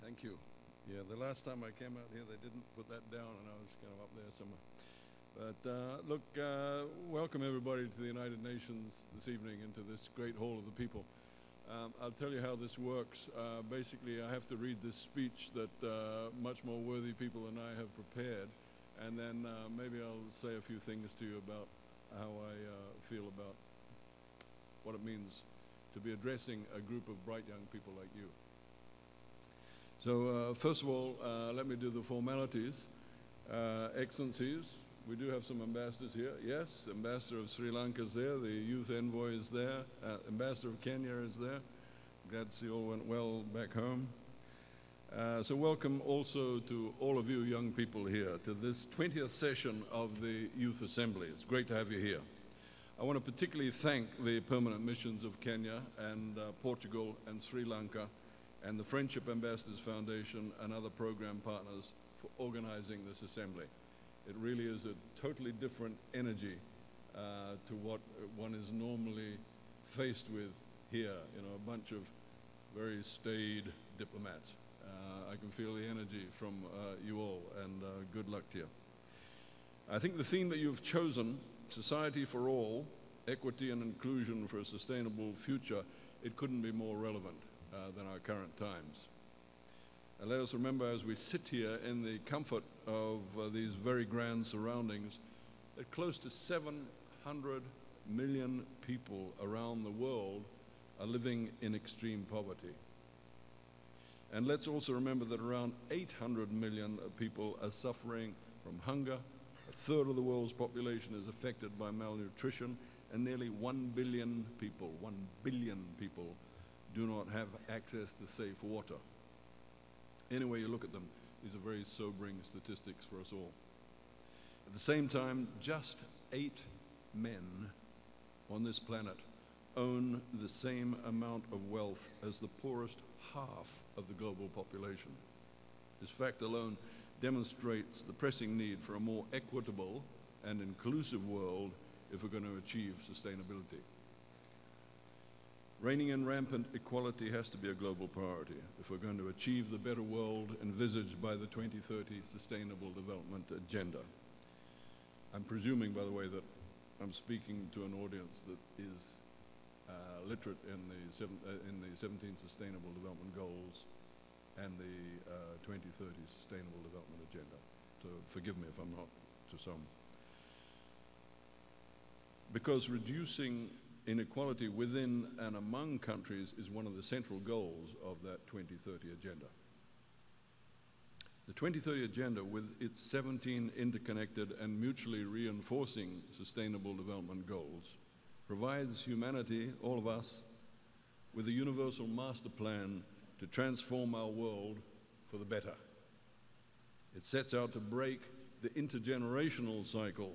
Thank you. Yeah, the last time I came out here, they didn't put that down, and I was kind of up there somewhere. But look, welcome everybody to the United Nations this evening and to this great hall of the people. I'll tell you how this works. Basically, I have to read this speech that much more worthy people than I have prepared, and then maybe I'll say a few things to you about how I feel about what it means to be addressing a group of bright young people like you. So first of all, let me do the formalities. Excellencies, we do have some ambassadors here. Yes, Ambassador of Sri Lanka is there, the youth envoy is there, Ambassador of Kenya is there. Glad to see all went well back home. So welcome also to all of you young people here to this 20th session of the Youth Assembly. It's great to have you here. I want to particularly thank the permanent missions of Kenya and Portugal and Sri Lanka and the Friendship Ambassadors Foundation and other program partners for organizing this assembly. It really is a totally different energy to what one is normally faced with here, you know, a bunch of very staid diplomats. I can feel the energy from you all, and good luck to you. I think the theme that you've chosen, Society for All, Equity and Inclusion for a Sustainable Future, it couldn't be more relevant than our current times. And let us remember as we sit here in the comfort of these very grand surroundings that close to 700 million people around the world are living in extreme poverty. And let's also remember that around 800 million people are suffering from hunger, a third of the world's population is affected by malnutrition, and nearly 1 billion people do not have access to safe water. Any way you look at them, these are very sobering statistics for us all. At the same time, just 8 men on this planet own the same amount of wealth as the poorest half of the global population. This fact alone demonstrates the pressing need for a more equitable and inclusive world if we're going to achieve sustainability. Reining in rampant equality has to be a global priority if we're going to achieve the better world envisaged by the 2030 Sustainable Development Agenda. I'm presuming, by the way, that I'm speaking to an audience that is literate in the 17 Sustainable Development Goals and the 2030 Sustainable Development Agenda. So forgive me if I'm not to some. Because reducing inequality within and among countries is one of the central goals of that 2030 agenda. The 2030 agenda, with its 17 interconnected and mutually reinforcing sustainable development goals, provides humanity, all of us, with a universal master plan to transform our world for the better. It sets out to break the intergenerational cycle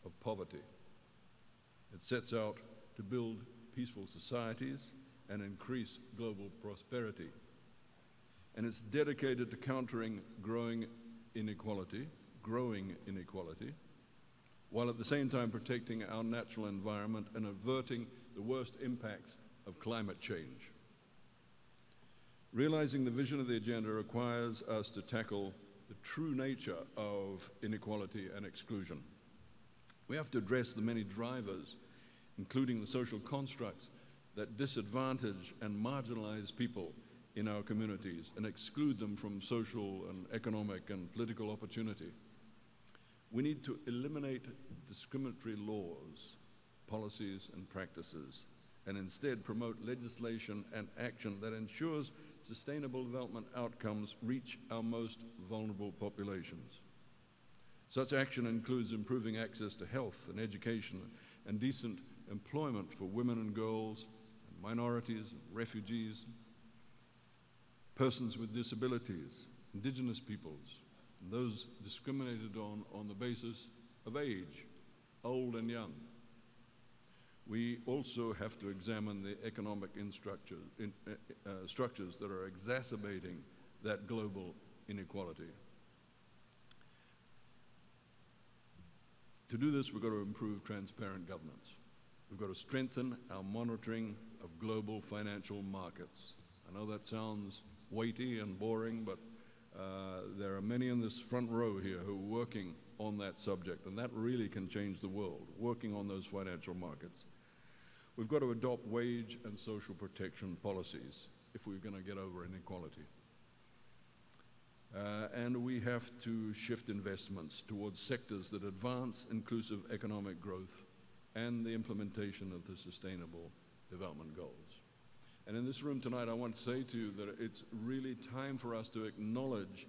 of poverty. It sets out to build peaceful societies and increase global prosperity. And it's dedicated to countering growing inequality, while at the same time protecting our natural environment and averting the worst impacts of climate change. Realizing the vision of the agenda requires us to tackle the true nature of inequality and exclusion. We have to address the many drivers, including the social constructs that disadvantage and marginalize people in our communities and exclude them from social and economic and political opportunity. We need to eliminate discriminatory laws, policies, and practices, and instead promote legislation and action that ensures sustainable development outcomes reach our most vulnerable populations. Such action includes improving access to health and education and decent employment for women and girls, and minorities, and refugees, persons with disabilities, indigenous peoples, and those discriminated on the basis of age, old and young. We also have to examine the economic structures that are exacerbating that global inequality. To do this, we've got to improve transparent governance. We've got to strengthen our monitoring of global financial markets. I know that sounds weighty and boring, but there are many in this front row here who are working on that subject, and that really can change the world, working on those financial markets. We've got to adopt wage and social protection policies if we're going to get over inequality. And we have to shift investments towards sectors that advance inclusive economic growth and the implementation of the Sustainable Development Goals. And in this room tonight, I want to say to you that it's really time for us to acknowledge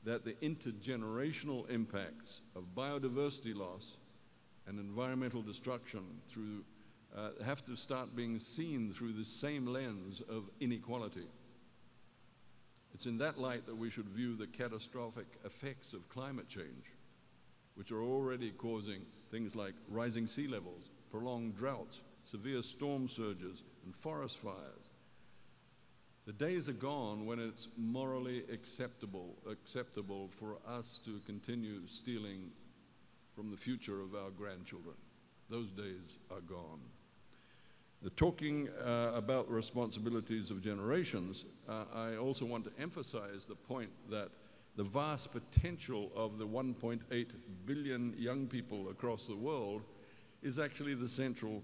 that the intergenerational impacts of biodiversity loss and environmental destruction have to start being seen through the same lens of inequality. It's in that light that we should view the catastrophic effects of climate change, which are already causing things like rising sea levels, prolonged droughts, severe storm surges, and forest fires. The days are gone when it's morally acceptable for us to continue stealing from the future of our grandchildren. Those days are gone. Talking about the responsibilities of generations, I also want to emphasize the point that the vast potential of the 1.8 billion young people across the world is actually the central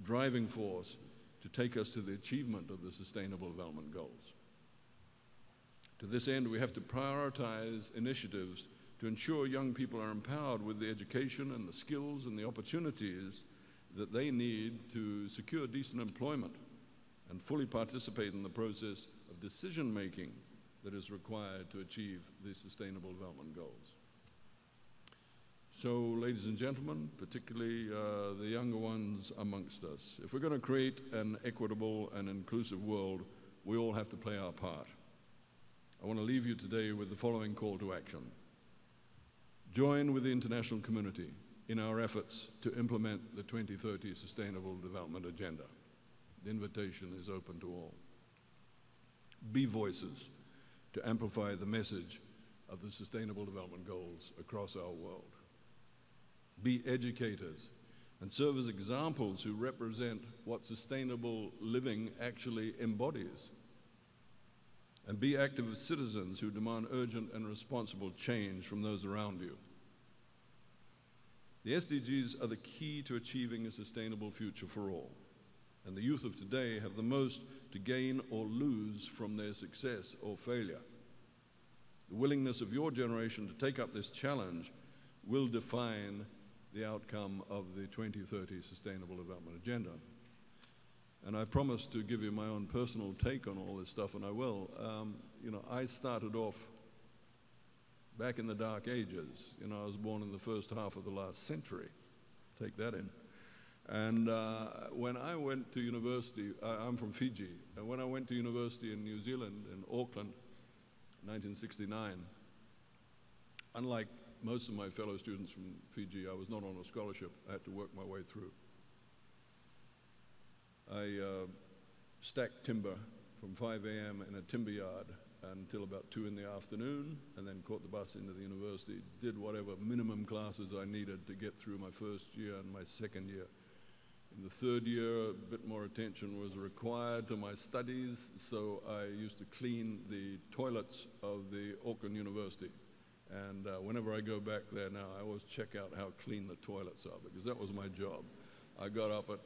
driving force to take us to the achievement of the Sustainable Development Goals. To this end, we have to prioritize initiatives to ensure young people are empowered with the education and the skills and the opportunities that they need to secure decent employment and fully participate in the process of decision-making that is required to achieve the Sustainable Development Goals. So, ladies and gentlemen, particularly the younger ones amongst us, if we're going to create an equitable and inclusive world, we all have to play our part. I want to leave you today with the following call to action. Join with the international community in our efforts to implement the 2030 Sustainable Development Agenda. The invitation is open to all. Be voices to amplify the message of the Sustainable Development Goals across our world. Be educators and serve as examples who represent what sustainable living actually embodies. And be active citizens who demand urgent and responsible change from those around you. The SDGs are the key to achieving a sustainable future for all, and the youth of today have the most to gain or lose from their success or failure. The willingness of your generation to take up this challenge will define the outcome of the 2030 Sustainable Development Agenda. And I promise to give you my own personal take on all this stuff, and I will. I started off back in the dark ages. I was born in the first half of the last century. Take that in. And when I went to university, I'm from Fiji, and when I went to university in New Zealand, in Auckland, 1969, unlike most of my fellow students from Fiji, I was not on a scholarship. I had to work my way through. I stacked timber from 5 a.m. in a timber yard until about 2 in the afternoon, and then caught the bus into the university, did whatever minimum classes I needed to get through my first year and my second year. In the third year, a bit more attention was required to my studies, so I used to clean the toilets of the Auckland University. And whenever I go back there now, I always check out how clean the toilets are, because that was my job. I got up at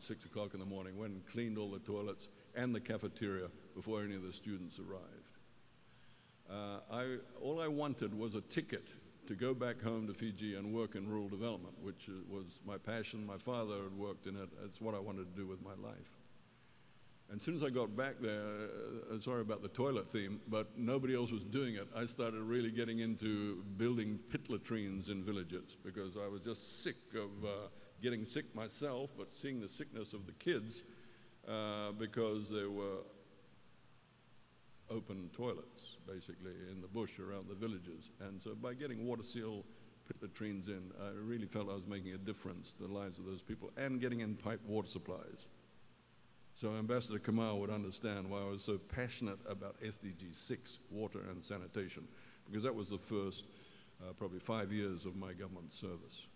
6 o'clock in the morning, went and cleaned all the toilets and the cafeteria before any of the students arrived. All I wanted was a ticket to go back home to Fiji and work in rural development, which was my passion. My father had worked in it. It's what I wanted to do with my life. And as soon as I got back there, sorry about the toilet theme, but nobody else was doing it, I started really getting into building pit latrines in villages, because I was just sick of getting sick myself, but seeing the sickness of the kids because there were open toilets, basically, in the bush around the villages. And so by getting water seal pit latrines in, I really felt I was making a difference to the lives of those people, and getting in piped water supplies. So Ambassador Kamal would understand why I was so passionate about SDG 6, water and sanitation, because that was the first probably 5 years of my government service.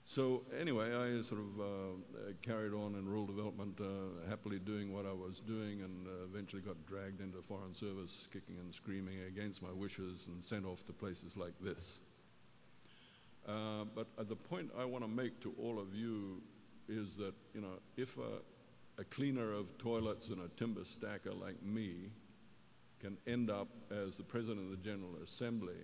So anyway, I sort of carried on in rural development, happily doing what I was doing, and eventually got dragged into the Foreign Service, kicking and screaming against my wishes, and sent off to places like this. But the point I want to make to all of you is that, you know, if a cleaner of toilets and a timber stacker like me can end up as the President of the General Assembly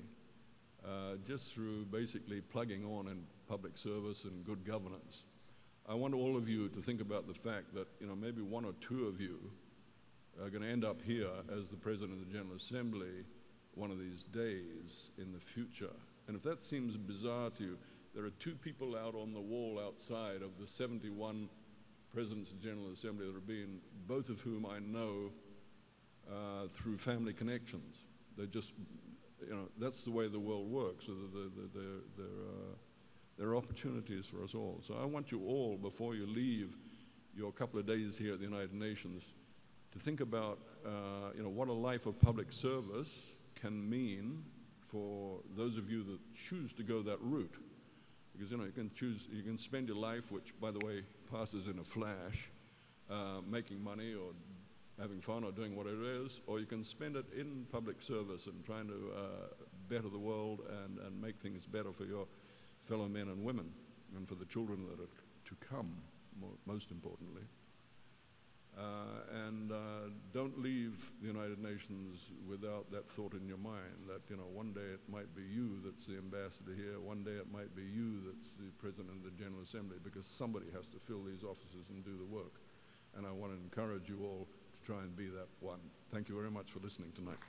just through basically plugging on in public service and good governance. I want all of you to think about the fact that, you know, maybe one or two of you are going to end up here as the President of the General Assembly one of these days in the future. And if that seems bizarre to you, there are two people out on the wall outside of the 71 Presidents of the General Assembly that are being, both of whom I know through family connections. They just, you know, that's the way the world works. So there are opportunities for us all. So I want you all, before you leave your couple of days here at the United Nations, to think about, you know, what a life of public service can mean for those of you that choose to go that route. Because, you know, you can spend your life, which, by the way, passes in a flash, making money or having fun or doing what it is, or you can spend it in public service and trying to better the world and make things better for your fellow men and women and for the children that are to come, most importantly. And don't leave the United Nations without that thought in your mind that, you know, one day it might be you that's the ambassador here, one day it might be you that's the President of the General Assembly, because somebody has to fill these offices and do the work. And I want to encourage you all to try and be that one. Thank you very much for listening tonight.